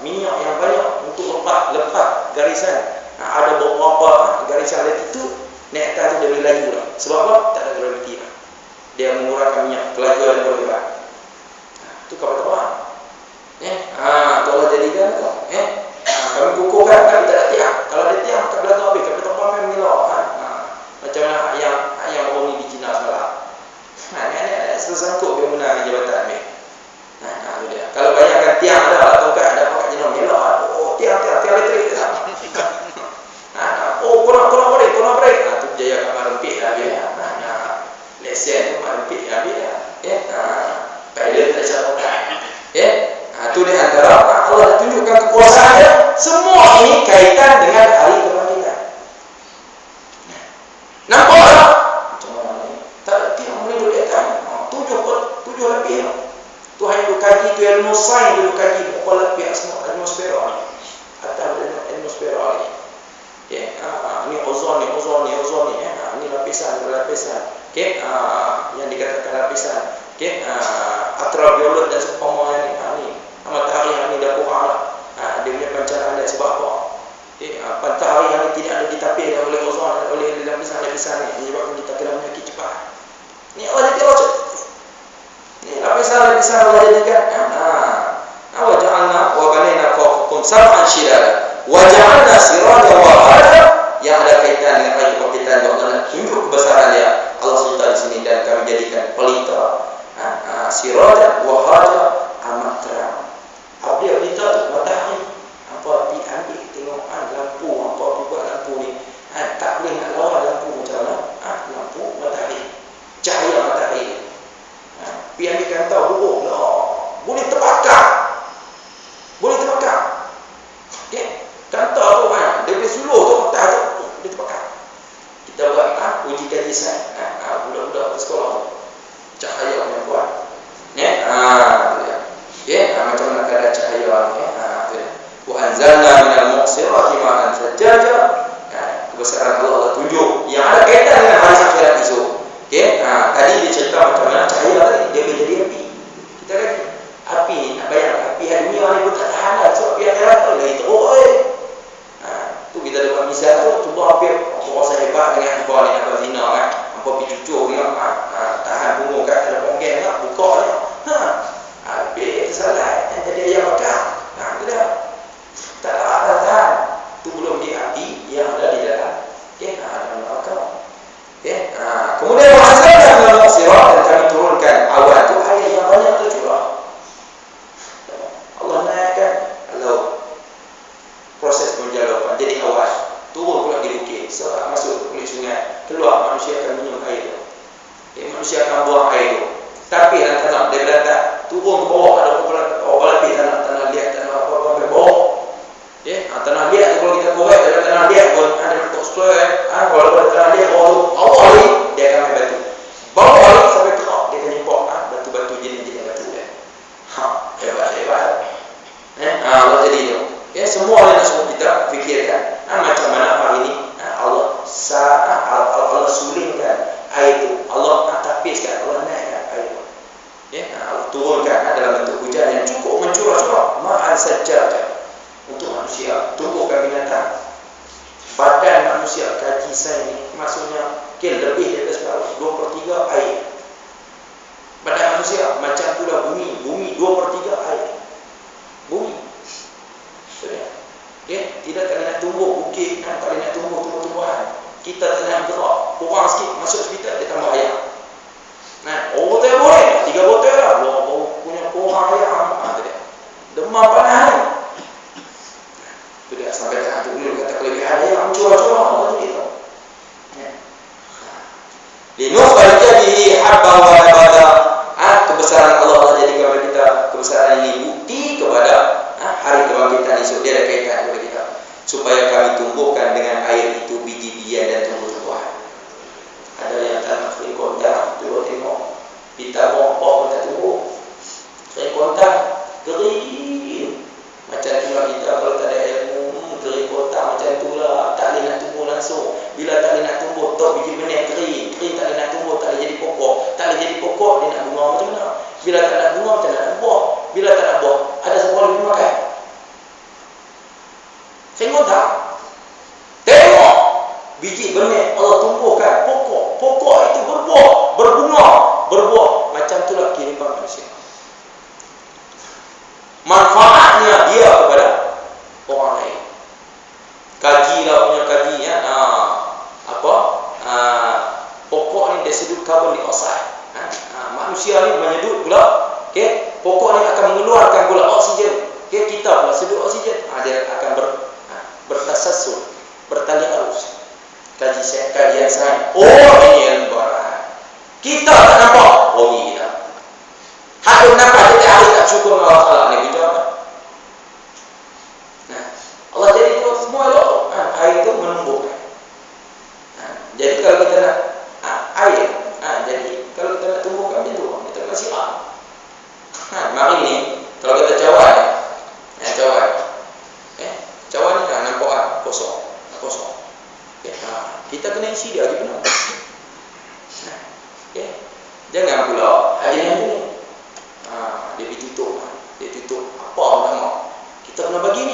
minyak yang banyak untuk lepas garisan. Ada beberapa garisan latitude, naik atas tu dia boleh laju lah. Sebab apa? Tak ada graviti lah. Dia mengurangkan minyak, kelajuan yang boleh hebat. Itu kapal terbang. Tu Allah jadikan tu. Kami kukuhkan, kami tak ada tiang. Kalau ada tiang, tak belakang habis. Kapal terbang memang mengelak. Macam mana ayam orang ni di China semalam. Ni sesangkut dia menang jabatan ni. Itu dia. Kalau bayangkan tiang ada, tongkat ada, pakai jenis mengelak. Tiang elektrik tak. Korang break. Tu jaya kamar rempit lah dia. Lesen tu kamar rempit lah dia. Pilot tak siapa. Tu di antara Allah tunjukkan kekuasaannya. Semua ini kaitan dengan hari kebangkitan. Nampak tak? Macam mana ni? Tak ada tiang boleh duduk di atas. 7 lebih. Tuhan itu kaji, itu ilmu sains itu kaji berapa lebih atmosfera ni. Atas atmosfera ni. Ni ozon ni. Ni lapisan. Yang dikatakan lapisan. Ultraviolet dan seumpamanya ni. Matahari hari ni dah kurang lah. Dia punya pancaran dia sebab apa? Matahari hari ni tidak ada ditapis oleh ozon, oleh lapisan-lapisan ni, menyebabkan kita kena penyakit cepat. Ni Allah jadi Allah. Ni lapisan-lapisan Allah jadikan. Wa ja'alna wa banayna fawqakum sab'an shidada wa ja'alna sirajan wahaja, yang ada kaitan dengan hari kebangkitan. Allah tunjuk kebesaran dia. Allah SWT di sini, dan kami jadikan pelita. Sirajan wahaja, amat terang. Dia pelita tu matahari. Apa api ambil tengok lampu, apa api buat lampu ni. Tak boleh nak lawan lampu macam mana? Lampu matahari, cahaya matahari. Pergi ambilkan tahu buruk lah. Boleh terbakar. Kantor tu dia boleh suluh tu atas tu, dia terbakar. Kita buat uji kaji sains. Budak-budak sekolah cahaya yang buat. Macam mana keadaan cahaya ni. Wa anzalna minal muqsirati ma'an sajjaja. Kebesaran Allah tunjuk yang ada kaitan dengan hari akhirat esok. Tadi dia cerita macam mana cahaya tadi dia boleh jadi api. Kita kata api ni, nak bayang api dunia ni pun tak tahan lah. So api akhirat tu lagi teruk. Tu kita dapat misal tu, cuba api rasa hebat dengan apa ni, apa zina kan, apa pergi cucuk ni, tahan punggung kat dalam ponggen kan, buka ni, api tersalah, jadi ayam bakar. Tu dah tak tahan. Tu belum di api yang ada di dalam dalam neraka. Kemudian hasilnya dalam sirat, dan kami turunkan awan tu air yang banyak tercurah. Allah naikkan laut, proses penjalupan jadi awan, turun pula di bukit, masuk kulit sungai, keluar, manusia akan minum air tu. Manusia akan buang air tu. Tapi dalam tanah dia berdatang, turun ke bawah, ada berapa lapis tanah liat, tanah apa-apa sampai bawah. Tanah liat tu kalau kita korek dalam tanah liat pun ada bentuk square. Kalau ada tanah liat awal ni dia akan main batu. Bawah ni sampai kerak dia akan nyimpak batu-batu jenis-jenis batu dia. Hebat. Allah jadi tu. Semua yang semua kita fikirkan. Macam mana hari ini Allah sulingkan air itu, Allah tapiskan, Allah naikkan air itu. Allah turunkan dalam bentuk hujan yang cukup mencurah-curah, ma'an sajjaja untuk manusia, tumbuhkan binatang. Badan manusia kaji sains ni maksudnya lebih daripada separuh, 2/3 air. Badan manusia macam pula bumi 2/3 air. Bumi. Tidak tak nak tumbuh bukit, tak nak tumbuh tumbuh-tumbuhan. Kita tak nak gerak, kurang sikit masuk hospital dia tambah ayam. Botol boleh, 3 botol lah. Punya kurang ayam. Demam panas ni. Tu dia sampai kat tu dulu kata kelebihan ayam curah-curah Allah tu. Linukhrija bihi habban wa nabata. Kebesaran Allah jadikan kepada kita kebesaran ini bukti kepada hari kebangkitan esok. Dia ada kaitan kepada kita supaya kami tumbuhkan dengan air itu biji-bijian dan tumbuh-tumbuhan. Ada yang tak nak beri kontak, tengok kita bawa tak tumbuh. Saya kontak kering macam itulah kita kalau tak ada ilmu, kering kontak macam itulah, tak boleh nak tumbuh langsung. Bila tak boleh nak tumbuh, tok biji benih kering tak boleh nak tumbuh, tak boleh jadi pokok. Tak boleh jadi pokok, dia nak bunga macam mana? Bila tak nak bunga, macam nak buah. Bila tak nak buah, ada semua boleh makan. Tengok tak? Tengok biji benih Allah tumbuhkan, pokok itu berbuah, berbunga, berbuah. Macam itulah kehidupan manusia. Manfaatnya dia kepada orang lain. Kajilah punya kaji ya. Pokok ni dia sedut karbon dioksida. Manusia ni menyedut pula, okey, pokok ni akan mengeluarkan pula oksigen. Okey, kita pula sedut oksigen. Dia akan bertasasul, bertali arus. Kajian sains. Oh, ini yang barat. Kita tak nampak. Oh, ini kita. Hak nampak dia hari tak syukur dengan Allah Taala ni kita. Nah, Allah jadi itu semua elok. Air itu menumbuhkan. Jadi kalau kita nak air, jadi kalau kita nak tumbuhkan macam tu, kita kena siram. Mari ni kalau kita cawan, cawan ni kan nampak kosong. Kita kena isi dia lagi penuh. Jangan pula hari ni dia ditutup. Apa orang nak? Kita kena bagi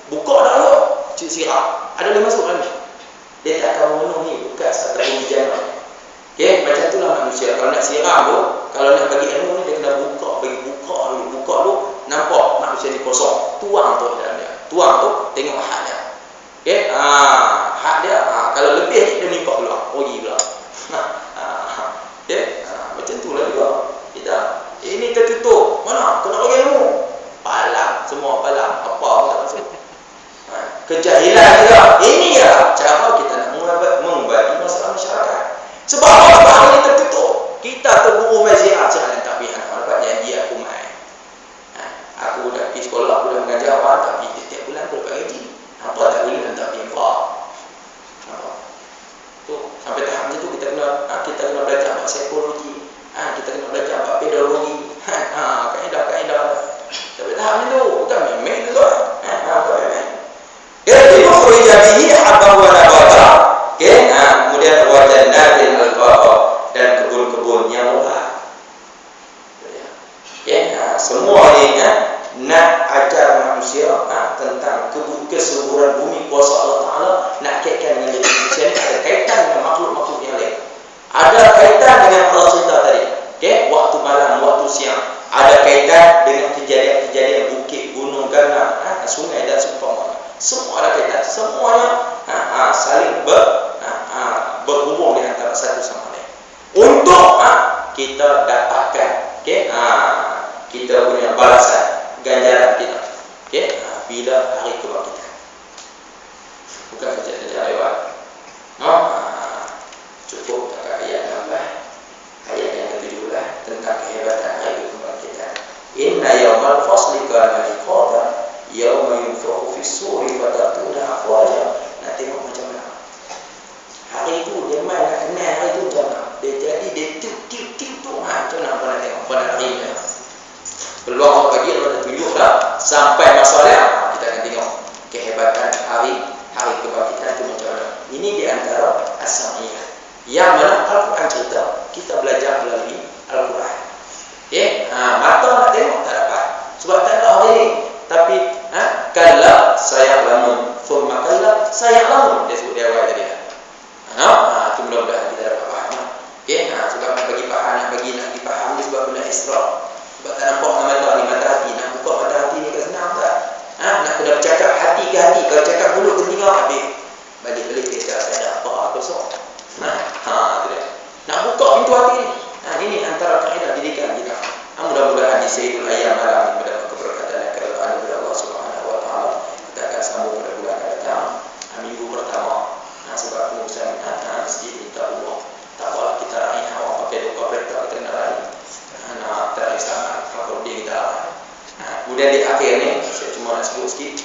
buka dah lo. Cik siram. Ada boleh masuk dalam ni. Dia tak akan memenuhi bekas ataupun bijana. Okey, macam itulah manusia. Kalau nak siram tu, kalau nak bagi ilmu ni, dia kena buka dulu. Nampak manusia ni kosong. Tuang tu dalam dia. Tuang tu, tengok hak dia. Okey, hak dia. Kalau lebih, dia nimpak keluar. Pergi pula. Okey, macam itulah juga. Kita, ini tertutup. Mana? Kena bagi ilmu. Palang. Semua palang. Apa pun tak masuk. Kejahilan juga. Ini ya cara kita nak membagi masalah masyarakat. Sebab apa hari ini tertutup? Kita terburu maziarah jalan tapi anak dapat janji aku mai. Aku dah pergi sekolah, aku dah mengajar apa, tapi setiap bulan aku dapat gaji. Apa tak boleh dan tak infak. Tu sampai tahap macam tu kita kena belajar apa psikologi. Kita kena belajar apa pedagogi. Kaedah. Sampai tahap macam tu, bukan main tu lah. Yukhrij bihi habban wa nabata. Okey, kemudian wa jannatin alfaqa dan kebun-kebun yang luas. Okey, semua ini nak ajar manusia tentang kesuburan bumi kuasa Allah Taala, nak kaitkan dengan manusia ni ada kaitan dengan makhluk-makhluk yang lain. Ada kaitan dengan Allah cerita tadi. Okey, waktu malam, waktu siang. Ada kaitan dengan kejadian-kejadian bukit, gunung, ganang, sungai dan seumpamanya. Semua ada kaitan, semuanya saling berhubung di antara satu sama lain. Untuk kita dapatkan, kita punya balasan, ganjaran kita. Bila hari kebangkitan. Bukan saja lewat. Cukup tak ayat nambah. Ayat yang ke-17 tentang kehebatan hari kebangkitan. Inna yawmal fasli kana miqata. Yauma yunfakhu fis-suri fatatuna afwaja. Nak tengok macam mana hari itu dia main nak kenal hari itu macam mana. Dia jadi dia tiup tu macam mana pernah tengok pada hari ini. Peluang bagi Allah tunjuk dah sampai masa dia kita akan tengok kehebatan hari kebangkitan itu macam mana. Ini di antara as-sam'iyah yang mana Al-Quran cerita, kita belajar melalui Al-Quran. Mata nak tengok tak dapat sebab tak ada hari ini. Tapi kalla saya lamun, thumma kalla saya lamun, dia sebut dia awal tadi. Itu mudah-mudahan kita dapat faham. Sebab nak bagi faham, nak dipaham ni sebab benda Isra. Sebab tak nampak mata ni, mata hati. Nak buka mata hati ni ke senang tak? Nak kena bercakap hati ke hati. Kalau cakap mulut ke telinga, habis balik-balik dia tak ada apa kosong. Itu dia. Nak buka pintu hati ni. Ini antara kaedah didikan kita. Mudah-mudahan di Sayyidul Ayyam malam ini mendapat keberkatan dan keridhaan dari Allah Subhanahu wa taala. Kita akan sambung pada bulan akan datang, minggu pertama. Sebab pengurusan masjid kita Allah. Tak apalah kita raih awak pakai doa kereta kita kena raih. Tak risau fakir dia kita. Kemudian di akhir ni saya cuma nak sebut sikit.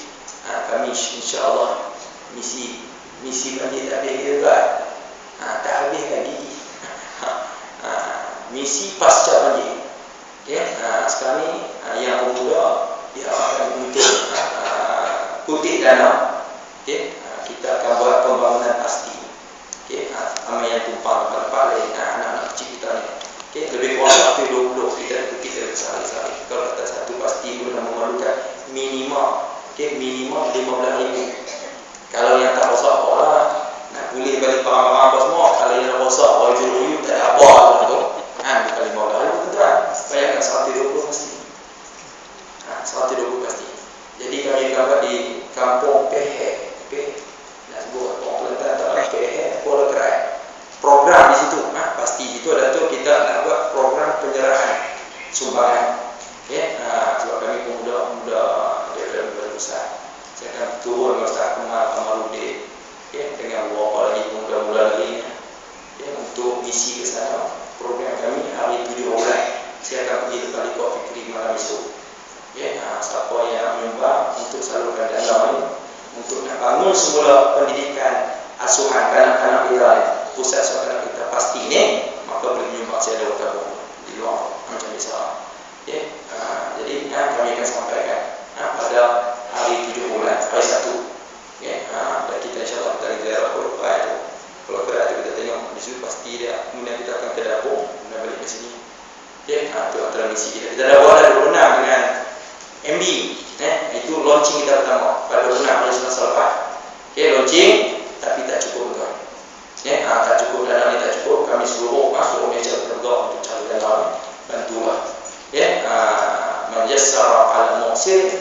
Kami insya-Allah misi masjid tak habis juga. Tak habis lagi. Misi pasca masjid. Sekarang ni yang pemuda dia akan untuk kutip dana. Kita akan buat pembangunan pasti. Ramai yang tumpang paling anak-anak kecil kita ni. Lebih kurang waktu 20 kita sehari-hari. Kalau kata satu pasti boleh memerlukan minimum Okay, minimum 15,000. Kalau yang tak rosak nak pulih balik barang-barang semua. Kalau yang rosak, wajib tak ada apa tu. Bukan 15,000 tuan. Bayangkan 120 pasti. 120 pasti. Jadi kami dapat di kampung Pehek. Nak sebut orang Kelantan tak ada Pehek, Pulau Kerai. Program di situ, pasti itu ada tu kita nak buat program penyerahan sumbangan. Okay? Sebab kami pemuda-pemuda daripada besar. Saya akan turun ke Ustaz Kamarudin, dengan beberapa lagi pemuda-pemuda lagi, untuk misi ke sana. Program kami hari 7 bulan. Saya akan pergi ke Kali Kok Fikri malam esok. Siapa yang menyumbang untuk salurkan dana ini, untuk nak bangun semula pendidikan asuhan kanak-kanak kita, pusat asuhan kanak kita pasti ni, maka boleh menyumbang saya ada tabung di luar macam biasa. Jadi kami akan sampaikan pada hari 7 bulan, hari 1. Dan kita insyaAllah kita ziarah Pulau Kerai tu. Pulau Kerai tu kita tengok di situ pasti dia. Kemudian kita akan ke dapur, kemudian balik ke sini. Itu antara misi kita. Kita dah buat ada 26 dengan MB. Itu launching kita pertama pada 26 hari Selasa lepas. Launching tapi tak cukup tuan. Tak cukup, dana ni tak cukup. Kami suruh meja bergerak untuk cari dana, bantulah. Man yassara 'ala mu'sir,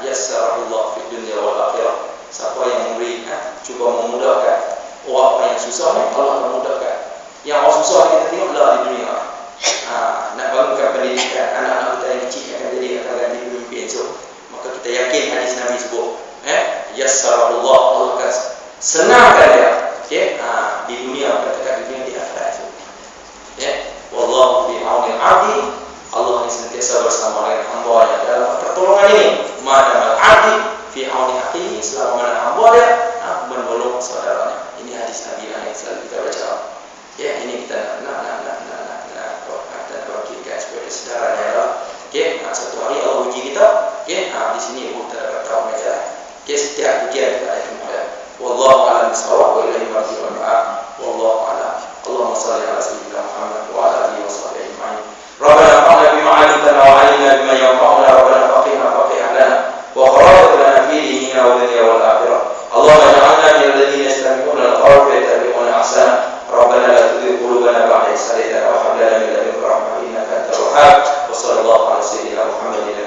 yassara Allah fi dunya wal akhirah. Siapa yang memberi, cuba memudahkan orang yang susah ni, Allah memudahkan. Yang orang susah kita tengoklah di dunia. Nak bangunkan pendidikan anak-anak kita yang kecil akan jadi akan ganti pemimpin esok. Maka kita yakin hadis Nabi sebut, yassara Allah, Allah akan senangkan dia. Di dunia, katakan di dunia, di akhirat itu. Wallahu fi auni al-'abdi, Allah yang sentiasa bersama dengan hamba-Nya dalam pertolongan ini. Ma'amal 'abdi fi auni akhihi, selama mana hamba dia menolong saudaranya. Ini hadis Nabi yang selalu kita baca. Ini kita nak bangkitkan supaya sedaranya lah. Satu hari Allah uji kita. Di sini kita dapat tahu macam. Setiap ujian kita ada kemudian. Wallahu a'lam bishawab wa ilaihi marji'ul ma'ab. Wallahu a'lam. Allahumma salli ala sayyidina Muhammad wa ala alihi wa sahbihi ajma'in. Rabbana fa'alna bima 'allamtana wa 'allimna bima yanfa'una. Rabbana faqihna faqih lana wa kharij lana fi dinina wa dunya wal akhirah. Allahumma ij'alna min alladhina yastami'una al-qawla fayattabi'una ahsana. Rabbana la tuzigh qulubana ba'da idh hadaytana wa hab lana min ladunka rahmatan innaka antal wahhab. Wa sallallahu ala sayyidina Muhammadin